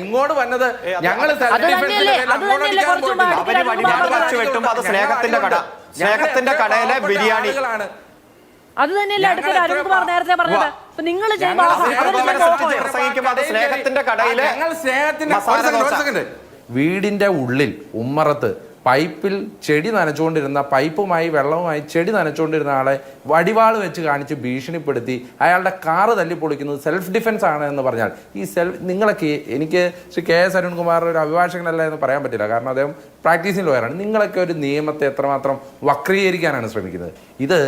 ഇങ്ങോട്ട് വന്നത് ഞങ്ങൾ സ്നേഹത്തിന്റെ കടയിലെ ബിരിയാണി അത് തന്നെയല്ലേ അടുക്കൽ അരുൺകുമാർ നേരത്തെ പറഞ്ഞത്. നിങ്ങൾ സ്നേഹത്തിന്റെ കടയിലെ വീടിന്റെ ഉള്ളിൽ ഉമ്മറത്ത് പൈപ്പിൽ ചെടി നനച്ചുകൊണ്ടിരുന്ന പൈപ്പുമായി വെള്ളവുമായി ചെടി നനച്ചുകൊണ്ടിരുന്ന ആളെ വടിവാൾ വെച്ച് കാണിച്ച് ഭീഷണിപ്പെടുത്തി അയാളുടെ കാറ് തല്ലിപ്പൊളിക്കുന്നത് സെൽഫ് ഡിഫൻസ് ആണ് എന്ന് പറഞ്ഞാൽ ഈ നിങ്ങളൊക്കെ എനിക്ക് ശ്രീ കെ എസ് അരുൺകുമാർ ഒരു അഭിഭാഷകനല്ല എന്ന് പറയാൻ പറ്റില്ല, കാരണം അദ്ദേഹം പ്രാക്ടീസിംഗ് ലോയറാണ്. നിങ്ങളൊക്കെ ഒരു നിയമത്തെ എത്രമാത്രം വക്രീകരിക്കാനാണ് ശ്രമിക്കുന്നത്. ഇത്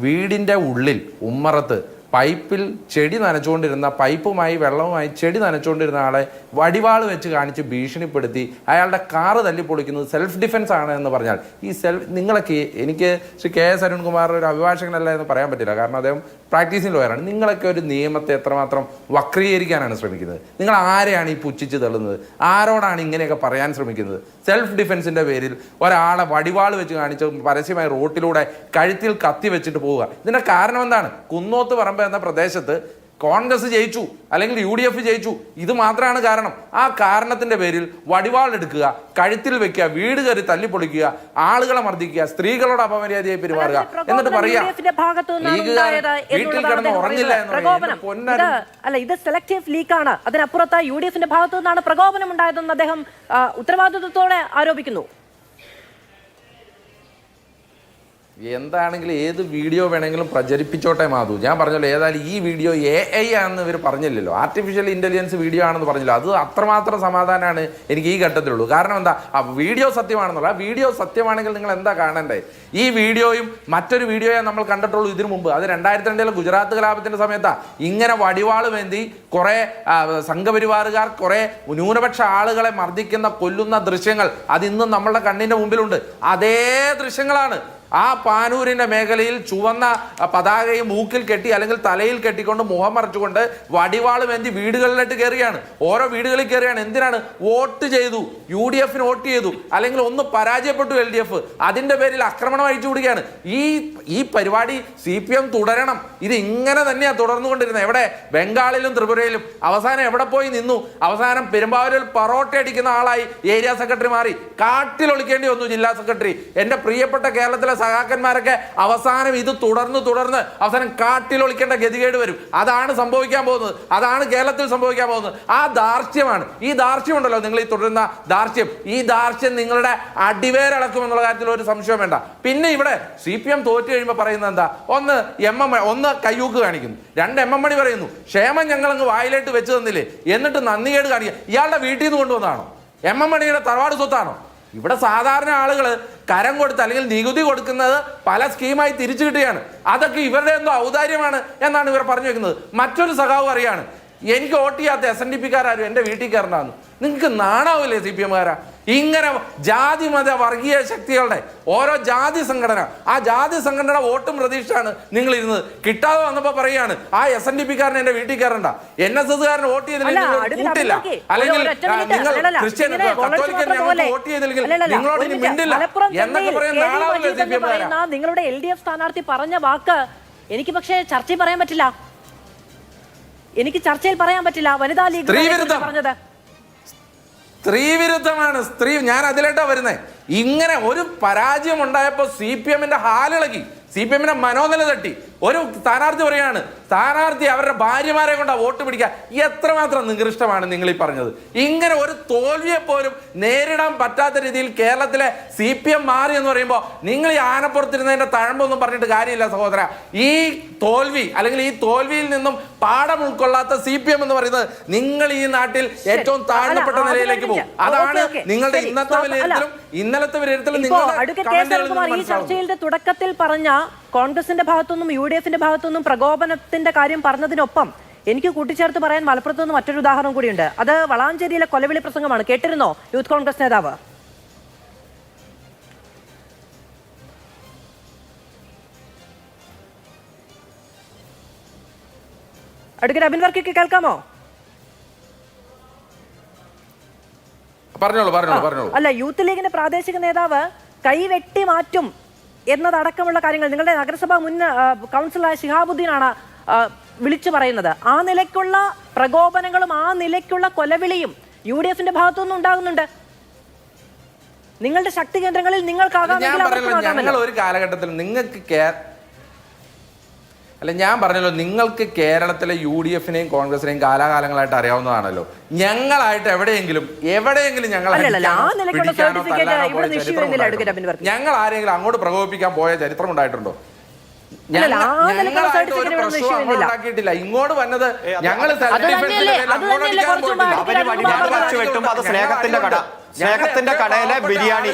വീടിൻ്റെ ഉള്ളിൽ ഉമ്മറത്ത് പൈപ്പിൽ ചെടി നനച്ചുകൊണ്ടിരുന്ന പൈപ്പുമായി വെള്ളവുമായി ചെടി നനച്ചുകൊണ്ടിരുന്ന ആളെ വടിവാൾ വെച്ച് കാണിച്ച് ഭീഷണിപ്പെടുത്തി അയാളുടെ കാറ് തല്ലിപ്പൊളിക്കുന്നത് സെൽഫ് ഡിഫൻസ് ആണ് എന്ന് പറഞ്ഞാൽ ഈ നിങ്ങളൊക്കെ എനിക്ക് ശ്രീ കെ എസ് അരുൺകുമാർ ഒരു അഭിഭാഷകനല്ല എന്ന് പറയാൻ പറ്റില്ല, കാരണം അദ്ദേഹം പ്രാക്ടീസിംഗ് ലോയറാണ്. നിങ്ങളൊക്കെ ഒരു നിയമത്തെ എത്രമാത്രം വക്രീകരിക്കാനാണ് ശ്രമിക്കുന്നത്. നിങ്ങൾ ആരെയാണ് ഈ പുച്ഛിച്ച് തള്ളുന്നത്? ആരോടാണ് ഇങ്ങനെയൊക്കെ പറയാൻ ശ്രമിക്കുന്നത്? സെൽഫ് ഡിഫൻസിന്റെ പേരിൽ ഒരാളെ വടിവാൾ വെച്ച് കാണിച്ച് പരസ്യമായി റോട്ടിലൂടെ കഴുത്തിൽ കത്തി വെച്ചിട്ട് പോവുക. ഇതിന്റെ കാരണം എന്താണ്? കുന്നോത്ത് പറമ്പ് എന്ന പ്രദേശത്ത് കോൺഗ്രസ് ജയിച്ചു, അല്ലെങ്കിൽ UDF ജയിച്ചു. ഇത് മാത്രമാണ് കാരണം. ആ കാരണത്തിന്റെ പേരിൽ വടിവാൾ എടുക്കുക, കഴുത്തിൽ വെക്കുക, വീട് കയറി തല്ലിപ്പൊളിക്കുക, ആളുകളെ മർദ്ദിക്കുക, സ്ത്രീകളോട് അപമര്യാദയായി പെരുമാറുക, എന്നിട്ട് പറയാ വീട്ടിൽ കിടന്ന് ഉറങ്ങില്ല എന്ന്. അല്ല, ഇത് സെലക്ടീവ് ലീക്കാണ്. അതിനപ്പുറത്ത് UDFന്റെ ഭാഗത്തു നിന്നാണ് പ്രകോപനം ഉണ്ടായതെന്ന് അദ്ദേഹം ഉത്തരവാദിത്വത്തോടെ ആരോപിക്കുന്നു. എന്താണെങ്കിലും ഏത് വീഡിയോ വേണമെങ്കിലും പ്രചരിപ്പിച്ചോട്ടെ മാധു. ഞാൻ പറഞ്ഞല്ലോ, ഏതായാലും ഈ വീഡിയോ AI ആണെന്ന് ഇവർ പറഞ്ഞില്ലല്ലോ, ആർട്ടിഫിഷ്യൽ ഇന്റലിജൻസ് വീഡിയോ ആണെന്ന് പറഞ്ഞല്ലോ. അത് അത്രമാത്രം സമാധാനമാണ് എനിക്ക് ഈ ഘട്ടത്തിലുള്ളൂ. കാരണം എന്താ, ആ വീഡിയോ സത്യമാണെന്നുള്ള, ആ വീഡിയോ സത്യമാണെങ്കിൽ നിങ്ങൾ എന്താ കാണണ്ടേ? ഈ വീഡിയോയും മറ്റൊരു വീഡിയോയെ നമ്മൾ കണ്ടിട്ടുള്ളൂ ഇതിനു മുമ്പ്. അത് 2002 ഗുജറാത്ത് കലാപത്തിന്റെ സമയത്താണ്. ഇങ്ങനെ വടിവാള് വേന്തി കുറെ സംഘപരിവാറുകാർ കുറെ ന്യൂനപക്ഷ ആളുകളെ മർദ്ദിക്കുന്ന കൊല്ലുന്ന ദൃശ്യങ്ങൾ അതിന്നും നമ്മളുടെ കണ്ണിന്റെ മുമ്പിലുണ്ട്. അതേ ദൃശ്യങ്ങളാണ് ആ പാനൂരിന്റെ മേഖലയിൽ ചുവന്ന പതാകയും മൂക്കിൽ കെട്ടി അല്ലെങ്കിൽ തലയിൽ കെട്ടിക്കൊണ്ട് മുഖം മറച്ചുകൊണ്ട് വടിവാള് വേണ്ടി വീടുകളിലേക്ക് കയറിയാണ്. ഓരോ വീടുകളിൽ കയറിയാണ്. എന്തിനാണ്? വോട്ട് ചെയ്തു, UDFന് വോട്ട് ചെയ്തു, അല്ലെങ്കിൽ ഒന്ന് പരാജയപ്പെട്ടു LDF, അതിന്റെ പേരിൽ ആക്രമണം അഴിച്ചു വിടുകയാണ്. ഈ പരിപാടി CPM തുടരണം. ഇത് ഇങ്ങനെ തന്നെയാണ് തുടർന്നുകൊണ്ടിരുന്നത്. എവിടെ? ബംഗാളിലും ത്രിപുരയിലും. അവസാനം എവിടെ പോയി നിന്നു? അവസാനം പെരുമ്പാവൂരിൽ പറോട്ട അടിക്കുന്ന ആളായി ഏരിയ സെക്രട്ടറി മാറി. കാട്ടിലൊളിക്കേണ്ടി വന്നു ജില്ലാ സെക്രട്ടറി. എന്റെ പ്രിയപ്പെട്ട കേരളത്തിലെ സഹാക്കന്മാരൊക്കെ അവസാനം ഇത് തുടർന്ന് അവസാനം കാട്ടിലൊളിക്കേണ്ട ഗതികേട് വരും. അതാണ് സംഭവിക്കാൻ പോകുന്നത്. അതാണ് കേരളത്തിൽ സംഭവിക്കാൻ പോകുന്നത്. ആ ധാർഷ്ട്യമാണ്. ഈ ധാർഷ്ട്യം ഉണ്ടല്ലോ, നിങ്ങൾ ഈ തുടരുന്ന ധാർഷ്ട്യം, ഈ ധാർഷ്ട്യം നിങ്ങളുടെ അടിവേരളക്കുമെന്നുള്ള കാര്യത്തിൽ ഒരു സംശയം വേണ്ട. പിന്നെ ഇവിടെ CPM തോറ്റു കഴിയുമ്പോൾ പറയുന്നത് എന്താ? ഒന്ന് കയ്യൂക്ക് കാണിക്കുന്നു, 2 MM മണി പറയുന്നു ക്ഷേമം ഞങ്ങളങ്ങ് വായിലേട്ട് വെച്ച് തന്നില്ലേ, എന്നിട്ട് നന്ദികേട് കാണിക്കുക. ഇയാളുടെ വീട്ടിൽ നിന്ന് കൊണ്ടുവന്നതാണോ? MM മണിയുടെ തറവാട് സ്വത്താണോ? ഇവിടെ സാധാരണ ആളുകൾ കരം കൊടുത്ത് അല്ലെങ്കിൽ നികുതി കൊടുക്കുന്നത് പല സ്കീമായി തിരിച്ചു കിട്ടുകയാണ്. അതൊക്കെ ഇവരുടെ എന്തോ ഔദാര്യമാണ് എന്നാണ് ഇവർ പറഞ്ഞു വെക്കുന്നത്. മറ്റൊരു സഖാവ് പറയാണ്, എനിക്ക് വോട്ട് ചെയ്യാത്ത SNDP-കാരും എൻ്റെ വീട്ടിൽ കയറണ്ടാന്ന്. നിങ്ങൾക്ക് നാണാവില്ലേ CPM-കാരാ? ഇങ്ങനെ ജാതി മത വർഗീയ ശക്തികളുടെ ഓരോ ജാതി സംഘടന, ആ ജാതി സംഘടന വോട്ടും പ്രതീക്ഷയാണ് നിങ്ങൾ ഇരുന്നത്. കിട്ടാതെ വന്നപ്പോ പറയാണ് ആ SNDP-കാരൻ എന്റെ വീട്ടിൽ കയറണ്ട, NSS-കാരൻ വോട്ട് ചെയ്തില്ലെങ്കിൽ കൂട്ടില്ല, അല്ലെങ്കിൽ നിങ്ങൾ ക്രിസ്ത്യൻ കത്തോലിക്കൻ ഞങ്ങൾക്ക് വോട്ട് ചെയ്തില്ലെങ്കിൽ നിങ്ങളോട് ഇനി മിണ്ടില്ല എന്നൊക്കെ പറയുന്ന ആളാവില്ലേ CPM-കാരാ? നിങ്ങളുടെ LDF സ്ഥാനാർത്ഥി പറഞ്ഞ വാക്ക് എനിക്ക് പക്ഷേ ചർച്ചയിൽ പറയാൻ പറ്റില്ല. വനിതാ ലീഗ് പറഞ്ഞത് സ്ത്രീവിരുദ്ധമാണ്. ഞാൻ അതിലേട്ടാ വരുന്നേ. ഇങ്ങനെ ഒരു പരാജയം ഉണ്ടായപ്പോ CPM-ന്റെ ഹാലിളകി, CPM-ന്റെ മനോനില തട്ടി. ഒരു സ്ഥാനാർത്ഥി പറയാണ്, സ്ഥാനാർത്ഥി അവരുടെ ഭാര്യമാരെ കൊണ്ടാ വോട്ട് പിടിക്കുക. എത്രമാത്രം നികൃഷ്ടമാണ് നിങ്ങൾ ഈ പറഞ്ഞത്. ഇങ്ങനെ ഒരു തോൽവിയെ പോലും നേരിടാൻ പറ്റാത്ത രീതിയിൽ കേരളത്തിലെ CPM മാറി എന്ന് പറയുമ്പോൾ നിങ്ങൾ ഈ ആനപ്പുറത്തിരുന്നതിന്റെ തഴമ്പൊന്നും പറഞ്ഞിട്ട് കാര്യമില്ല സഹോദര. ഈ തോൽവി അല്ലെങ്കിൽ ഈ തോൽവിയിൽ നിന്നും പാഠം ഉൾക്കൊള്ളാത്ത CPM എന്ന് പറയുന്നത് നിങ്ങൾ ഈ നാട്ടിൽ ഏറ്റവും താഴ്ന്നപ്പെട്ട നിലയിലേക്ക് പോകും. അതാണ് നിങ്ങളുടെ ഇന്നത്തെ വിലയിരുത്തലും ഇന്നലത്തെ വിലയിരുത്തലും. നിങ്ങൾ ഈ ചർച്ചയുടെ തുടക്കത്തിൽ പറഞ്ഞ കോൺഗ്രസിന്റെ ഭാഗത്തുനിന്നും UDF-ന്റെ ഭാഗത്തുനിന്നും പ്രകോപനത്തിന്റെ കാര്യം പറഞ്ഞതിനൊപ്പം എനിക്ക് കൂട്ടിച്ചേർത്ത് പറയാൻ മലപ്പുറത്ത് നിന്ന് മറ്റൊരു ഉദാഹരണം കൂടിയുണ്ട്. അത് വളാഞ്ചേരിയിലെ കൊലവിളി പ്രസംഗമാണ്. കേട്ടിരുന്നോ യൂത്ത് കോൺഗ്രസ് നേതാവ്? അഡ്വക്കേറ്റ് അബിൻ വർക്കിക്ക് കേൾക്കാമോ? അല്ല, യൂത്ത് ലീഗിന്റെ പ്രാദേശിക നേതാവ് കൈവെട്ടി മാറ്റും എന്നതടക്കമുള്ള കാര്യങ്ങൾ നിങ്ങളുടെ നഗരസഭാ മുൻ കൗൺസിലറായ ശിഹാബുദ്ദീനാണ് വിളിച്ചു പറയുന്നത്. ആ നിലയ്ക്കുള്ള പ്രകോപനങ്ങളും ആ നിലയ്ക്കുള്ള കൊലവിളിയും UDF-ന്റെ ഭാഗത്തുനിന്നും ഉണ്ടാകുന്നുണ്ട്. നിങ്ങളുടെ ശക്തി കേന്ദ്രങ്ങളിൽ ഞങ്ങൾ ഒരു കാലഘട്ടത്തിൽ ഞാൻ പറഞ്ഞല്ലോ, നിങ്ങൾക്ക് കേരളത്തിലെ UDF-നെയും കോൺഗ്രസിനെയും കാലാകാലങ്ങളായിട്ട് അറിയാവുന്നതാണല്ലോ. ഞങ്ങളായിട്ട് എവിടെയെങ്കിലും ഞങ്ങൾ ആരെങ്കിലും അങ്ങോട്ട് പ്രകോപിപ്പിക്കാൻ പോയ ചരിത്രം ഉണ്ടായിട്ടുണ്ടോ? ഉണ്ടാക്കിയിട്ടില്ല. ഇങ്ങോട്ട് വന്നത് ഞങ്ങൾ സ്നേഹത്തിന്റെ കടയിലെ ബിരിയാണി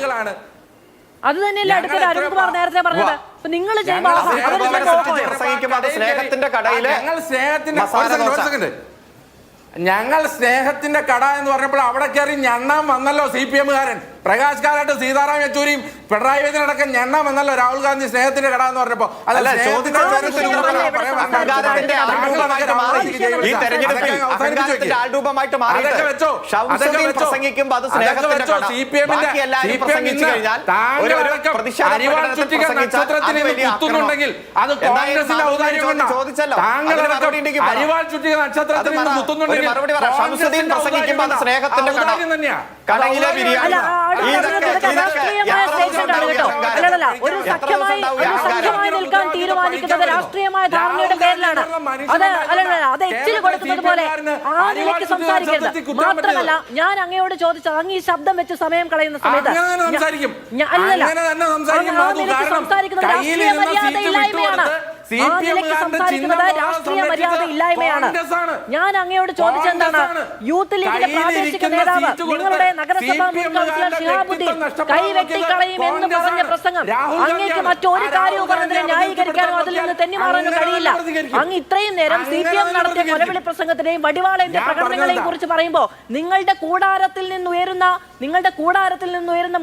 അത് തന്നെയല്ലേ അടുത്ത അരുൺകുമാർ നേരത്തെ പറഞ്ഞത്. നിങ്ങൾ ഞങ്ങൾ സ്നേഹത്തിന്റെ കട എന്ന് പറഞ്ഞപ്പോൾ അവിടെ കയറി ഞണ്ണാൻ വന്നല്ലോ CPM-കാരൻ. പ്രകാശ് കാരാട്ട്, സീതാറാം യെച്ചൂരിയും പിണറായി വിജയൻ അടക്കം ഞണ്ണാൻ വന്നല്ലോ രാഹുൽ ഗാന്ധി സ്നേഹത്തിന്റെ കട എന്ന് പറഞ്ഞപ്പോ. കുത്തുന്നുണ്ടെങ്കിൽ അത് കോൺഗ്രസിന്റെ ഔദാര്യം കൊണ്ടാണ്. താങ്കൾ അരിവാൾ ചുറ്റിക നക്ഷത്രത്തിൽ നിന്ന് കുത്തുന്നുണ്ടെങ്കിൽ സ്നേഹത്തിന്റെ കടയിലെ ബിരിയാണി ഒരു സഖ്യമായി നിൽക്കാൻ തീരുമാനിക്കുന്നത് രാഷ്ട്രീയമായ ധാരണയുടെ പേരിലാണ്. അത് എച്ചിൽ കൊടുക്കുന്നത് പോലെ ആ നിലയ്ക്ക് സംസാരിക്കരുത്. മാത്രമല്ല, ഞാൻ അങ്ങയോട് ചോദിച്ചത് അങ്ങ് ഈ ശബ്ദം വെച്ച് സമയം കളയുന്ന സമയത്ത് സംസാരിക്കുന്നത് രാഷ്ട്രീയ മര്യാദ ഇല്ലായ്മയാണ്. രാഷ്ട്രീയ മര്യാദ ഇല്ലായ്മയാണ്. ഞാൻ അങ്ങയോട് ചോദിച്ചെന്താണ്, യൂത്ത് ലീഗിന്റെ പ്രാദേശിക നേതാവ് നിങ്ങളുടെ നഗരസഭാ മുൻ കൗൺസിലർ ഷിഹാബുദ്ദീൻ കൈവെട്ടിക്കളയും എന്ന് പറഞ്ഞ പ്രസംഗം അങ്ങേക്ക് മറ്റൊരു കാര്യവും പറഞ്ഞതിനെ ന്യായീകരിക്കാനോ അതിൽ നിന്ന് തെന്നിമാറാനോ കഴിയില്ല. അങ്ങ് ഇത്രയും നേരം CPM നടത്തിയ കൊലവിളി പ്രസംഗത്തിനെയും വടിവാളന്റെ പ്രകടനങ്ങളെയും കുറിച്ച് പറയുമ്പോൾ നിങ്ങളുടെ കൂടാരത്തിൽ നിന്നുയരുന്ന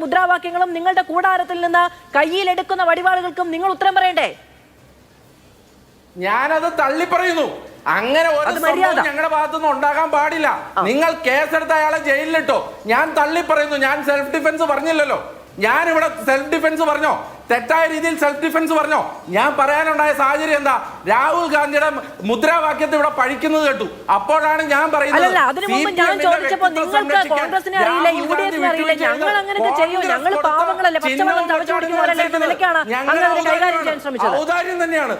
മുദ്രാവാക്യങ്ങളും നിങ്ങളുടെ കൂടാരത്തിൽ നിന്ന് കയ്യിലെടുക്കുന്ന വടിവാളുകൾക്കും നിങ്ങൾ ഉത്തരം പറയണ്ടേ? ഞാനത് തള്ളി പറയുന്നു. അങ്ങനെ ഒരു സംഭവം ഞങ്ങളുടെ ഭാഗത്തുനിന്ന് ഉണ്ടാകാൻ പാടില്ല. നിങ്ങൾ കേസെടുത്ത അയാളെ ജയിലിലിട്ടോ. ഞാൻ തള്ളി പറയുന്നു. ഞാൻ സെൽഫ് ഡിഫൻസ് പറഞ്ഞില്ലല്ലോ. ഞാൻ ഇവിടെ സെൽഫ് ഡിഫൻസ് പറഞ്ഞോ? തെറ്റായ രീതിയിൽ സെൽഫ് ഡിഫൻസ് പറഞ്ഞോ? ഞാൻ പറയാനുണ്ടായ സാഹചര്യം എന്താ? രാഹുൽ ഗാന്ധിയുടെ മുദ്രാവാക്യത്തെ ഇവിടെ പഴിക്കുന്നത് കേട്ടു. അപ്പോഴാണ് ഞാൻ പറയുന്നത് ഔദാര്യം തന്നെയാണ്.